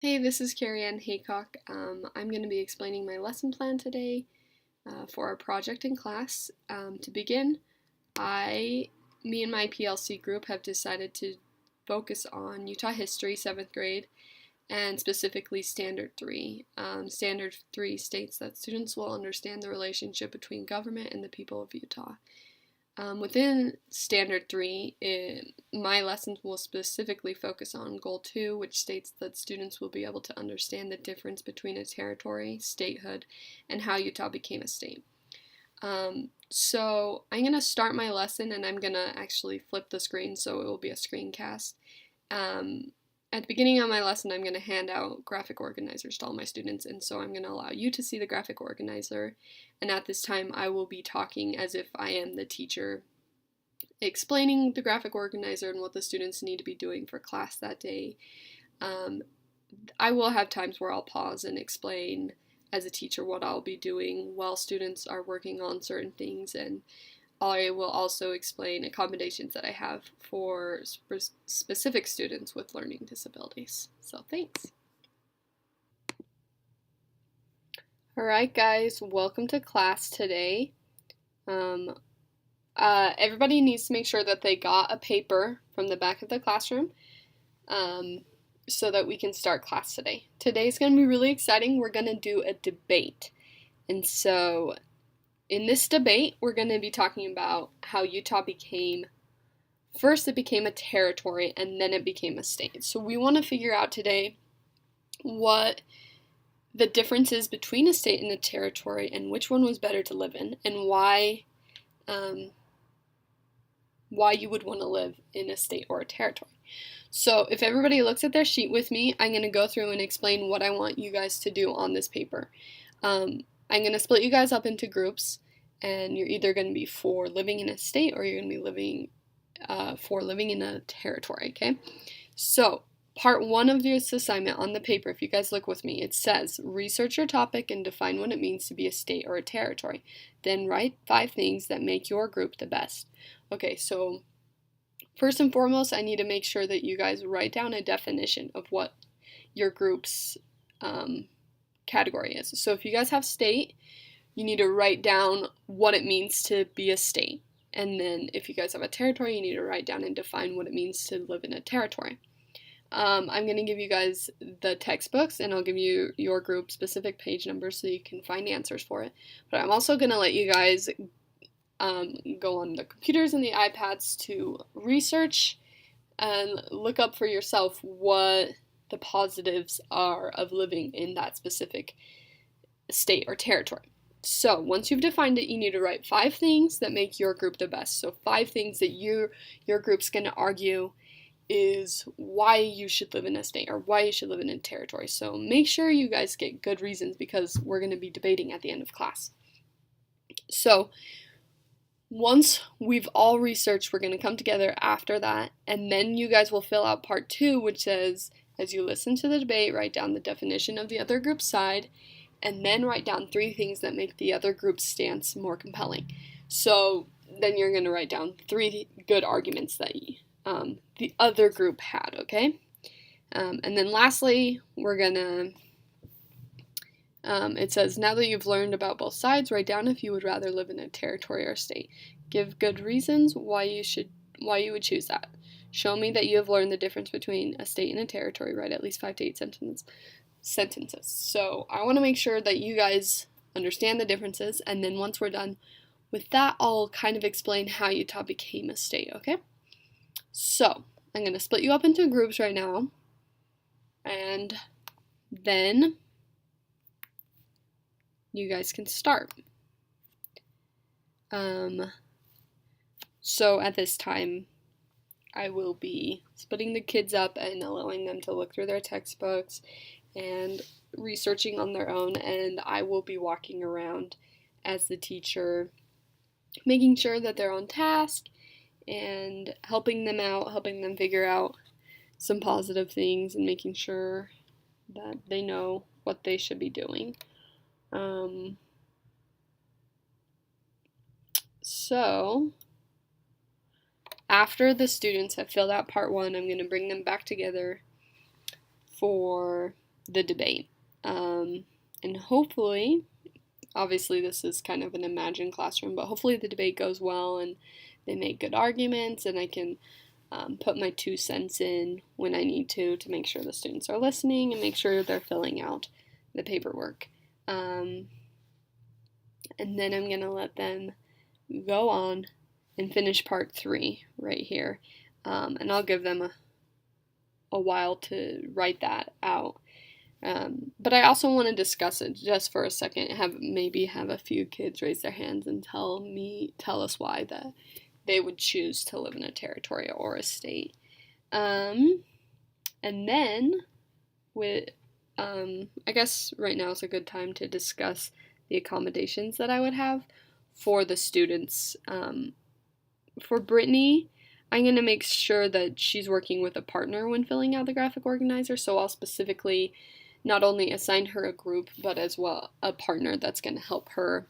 Hey, this is Carrie Ann Haycock. I'm going to be explaining my lesson plan today for our project in class. To begin, me and my PLC group have decided to focus on Utah history, 7th grade, and specifically Standard 3. Standard 3 states that students will understand the relationship between government and the people of Utah. Within Standard 3, my lessons will specifically focus on Goal 2, which states that students will be able to understand the difference between a territory, statehood, and how Utah became a state. So I'm going to start my lesson and I'm going to actually flip the screen so it will be a screencast. At the beginning of my lesson, I'm going to hand out graphic organizers to all my students, and so I'm going to allow you to see the graphic organizer, and at this time I will be talking as if I am the teacher, explaining the graphic organizer and what the students need to be doing for class that day. I will have times where I'll pause and explain as a teacher what I'll be doing while students are working on certain things, and I will also explain accommodations that I have for specific students with learning disabilities. So thanks. Alright guys, welcome to class today. Everybody needs to make sure that they got a paper from the back of the classroom so that we can start class today. Today's going to be really exciting. We're going to do a debate. And so in this debate, we're going to be talking about how Utah first it became a territory and then it became a state. So we want to figure out today what the difference is between a state and a territory and which one was better to live in and why you would want to live in a state or a territory. So if everybody looks at their sheet with me, I'm going to go through and explain what I want you guys to do on this paper. I'm going to split you guys up into groups, and you're either going to be for living in a state or you're going to be living for living in a territory, okay? So part 1 of this assignment on the paper, if you guys look with me, it says research your topic and define what it means to be a state or a territory. Then write 5 things that make your group the best. Okay, so first and foremost, I need to make sure that you guys write down a definition of what your group's category is. So if you guys have state, you need to write down what it means to be a state. And then if you guys have a territory, you need to write down and define what it means to live in a territory. I'm going to give you guys the textbooks, and I'll give you your group specific page numbers so you can find answers for it. But I'm also going to let you guys go on the computers and the iPads to research and look up for yourself what the positives are of living in that specific state or territory. So once you've defined it, you need to write 5 things that make your group the best. So 5 things that your group's going to argue is why you should live in a state or why you should live in a territory. So make sure you guys get good reasons because we're going to be debating at the end of class. So once we've all researched, we're going to come together after that, and then you guys will fill out part 2, which says, as you listen to the debate, write down the definition of the other group's side, and then write down 3 things that make the other group's stance more compelling. So then you're going to write down 3 good arguments that the other group had, okay? And then lastly, we're going to it says, now that you've learned about both sides, write down if you would rather live in a territory or state. Give good reasons why you would choose that. Show me that you have learned the difference between a state and a territory. Write at least 5 to 8 sentences. So I want to make sure that you guys understand the differences, and then once we're done with that, I'll kind of explain how Utah became a state, okay? So I'm going to split you up into groups right now, and then you guys can start. So at this time, I will be splitting the kids up and allowing them to look through their textbooks and researching on their own, and I will be walking around as the teacher, making sure that they're on task and helping them out, helping them figure out some positive things and making sure that they know what they should be doing. So after the students have filled out part 1, I'm going to bring them back together for the debate. And hopefully, obviously this is kind of an imagined classroom, but hopefully the debate goes well and they make good arguments, and I can put my 2 cents in when I need to make sure the students are listening and make sure they're filling out the paperwork. And then I'm going to let them go on and finish part 3 right here. And I'll give them a while to write that out. But I also want to discuss it just for a second, have a few kids raise their hands and tell us why that they would choose to live in a territory or a state. And then I guess right now is a good time to discuss the accommodations that I would have for the students. For Brittany, I'm going to make sure that she's working with a partner when filling out the graphic organizer, so I'll specifically not only assign her a group, but as well a partner that's going to help her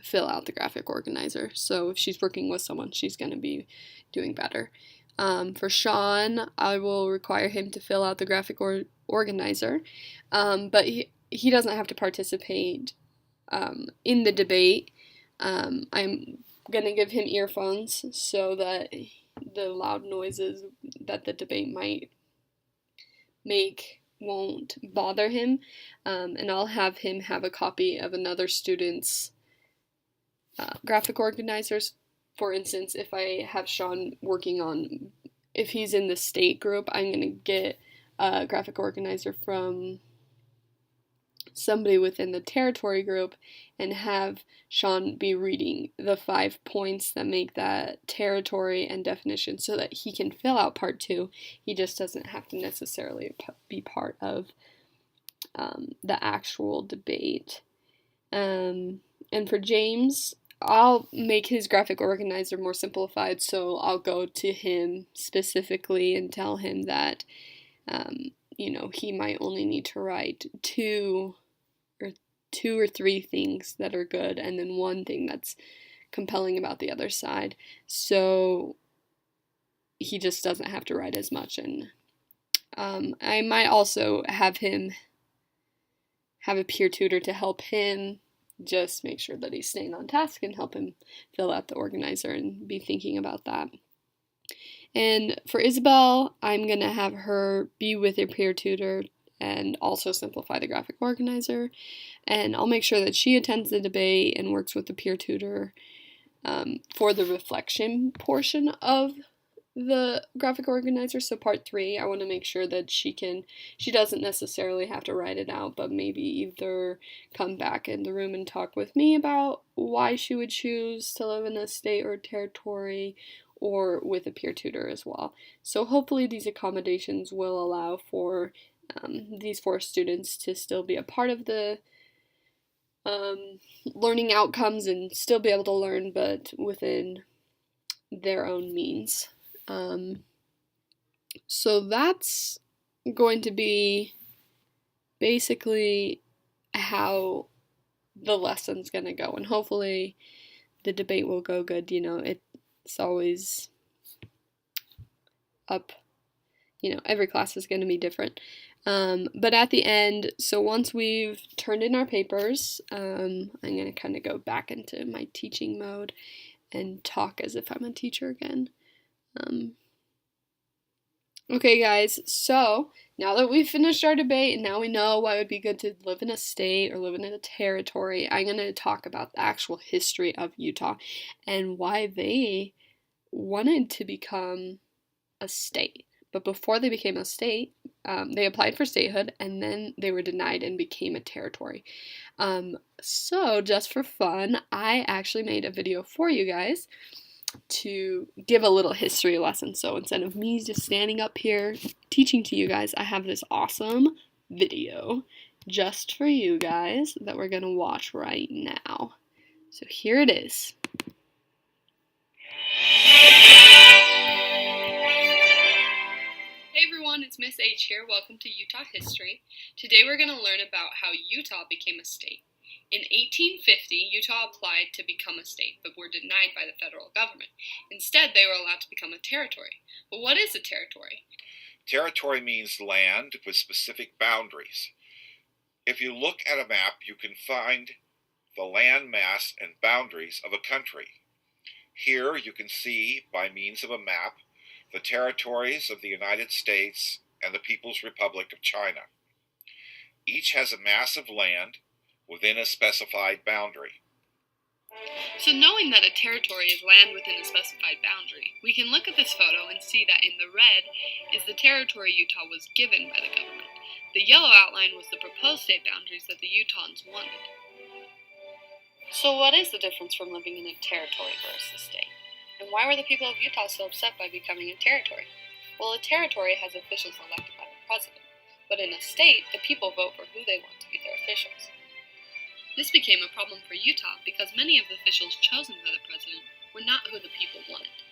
fill out the graphic organizer. So if she's working with someone, she's going to be doing better. For Sean, I will require him to fill out the graphic organizer, but he doesn't have to participate in the debate. I'm going to give him earphones so that the loud noises that the debate might make won't bother him, and I'll have him have a copy of another student's graphic organizers. For instance, if I have Sean working on, if he's in the state group, I'm going to get a graphic organizer from somebody within the territory group and have Sean be reading the 5 points that make that territory and definition so that he can fill out part 2. He just doesn't have to necessarily be part of the actual debate. And for James, I'll make his graphic organizer more simplified, so I'll go to him specifically and tell him that he might only need to write two or three things that are good and then one thing that's compelling about the other side, so he just doesn't have to write as much. And I might also have him have a peer tutor to help him just make sure that he's staying on task and help him fill out the organizer and be thinking about that. And for Isabel, I'm going to have her be with a peer tutor and also simplify the graphic organizer. And I'll make sure that she attends the debate and works with the peer tutor for the reflection portion of the graphic organizer. So part 3, I want to make sure that she doesn't necessarily have to write it out, but maybe either come back in the room and talk with me about why she would choose to live in a state or territory, or with a peer tutor as well. So hopefully these accommodations will allow for these 4 students to still be a part of the learning outcomes and still be able to learn, but within their own means. So that's going to be basically how the lesson's going to go, and hopefully the debate will go good. It's always up, every class is going to be different. But at the end, so once we've turned in our papers, I'm going to kind of go back into my teaching mode and talk as if I'm a teacher again. Okay, guys, so now that we've finished our debate and now we know why it would be good to live in a state or live in a territory, I'm going to talk about the actual history of Utah and why they wanted to become a state. But before they became a state, they applied for statehood and then they were denied and became a territory. So just for fun, I actually made a video for you guys to give a little history lesson. So instead of me just standing up here teaching to you guys, I have this awesome video just for you guys that we're going to watch right now. So here it is. Hey everyone, it's Miss H here. Welcome to Utah History. Today we're going to learn about how Utah became a state. In 1850, Utah applied to become a state, but were denied by the federal government. Instead, they were allowed to become a territory. But what is a territory? Territory means land with specific boundaries. If you look at a map, you can find the land mass and boundaries of a country. Here you can see, by means of a map, the territories of the United States and the People's Republic of China. Each has a mass of land within a specified boundary. So knowing that a territory is land within a specified boundary, we can look at this photo and see that in the red is the territory Utah was given by the government. The yellow outline was the proposed state boundaries that the Utahns wanted. So what is the difference from living in a territory versus a state? And why were the people of Utah so upset by becoming a territory? Well, a territory has officials elected by the president, but in a state, the people vote for who they want to be their officials. This became a problem for Utah because many of the officials chosen by the president were not who the people wanted.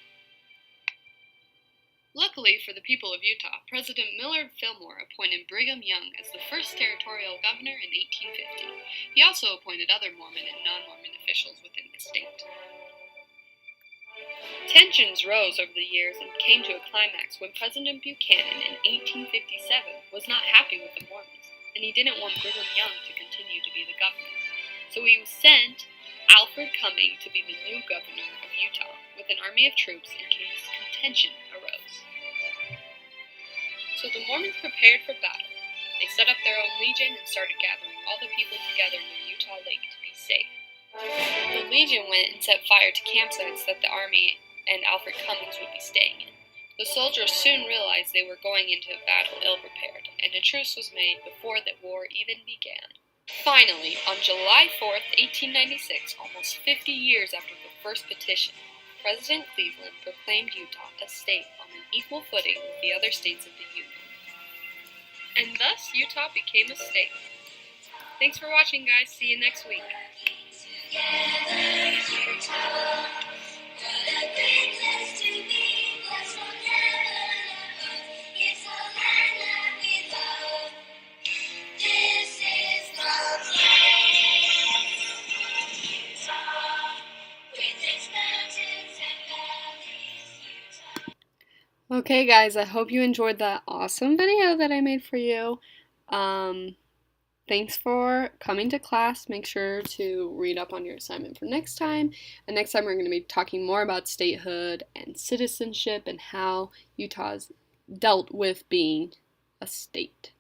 Luckily for the people of Utah, President Millard Fillmore appointed Brigham Young as the first territorial governor in 1850. He also appointed other Mormon and non-Mormon officials within the state. Tensions rose over the years and came to a climax when President Buchanan in 1857 was not happy with the Mormons, and he didn't want Brigham Young to continue to be the governor. So he sent Alfred Cumming to be the new governor of Utah with an army of troops in case contention arose. So the Mormons prepared for battle. They set up their own legion and started gathering all the people together near Utah Lake to be safe. The legion went and set fire to campsites that the army and Alfred Cummings would be staying in. The soldiers soon realized they were going into a battle ill-prepared, and a truce was made before the war even began. Finally, on July 4th, 1896, almost 50 years after the first petition, President Cleveland proclaimed Utah a state on an equal footing with the other states of the Union. And thus, Utah became a state. Thanks for watching, guys. See you next week. Okay, guys, I hope you enjoyed that awesome video that I made for you. Thanks for coming to class. Make sure to read up on your assignment for next time. And next time we're going to be talking more about statehood and citizenship and how Utah's dealt with being a state.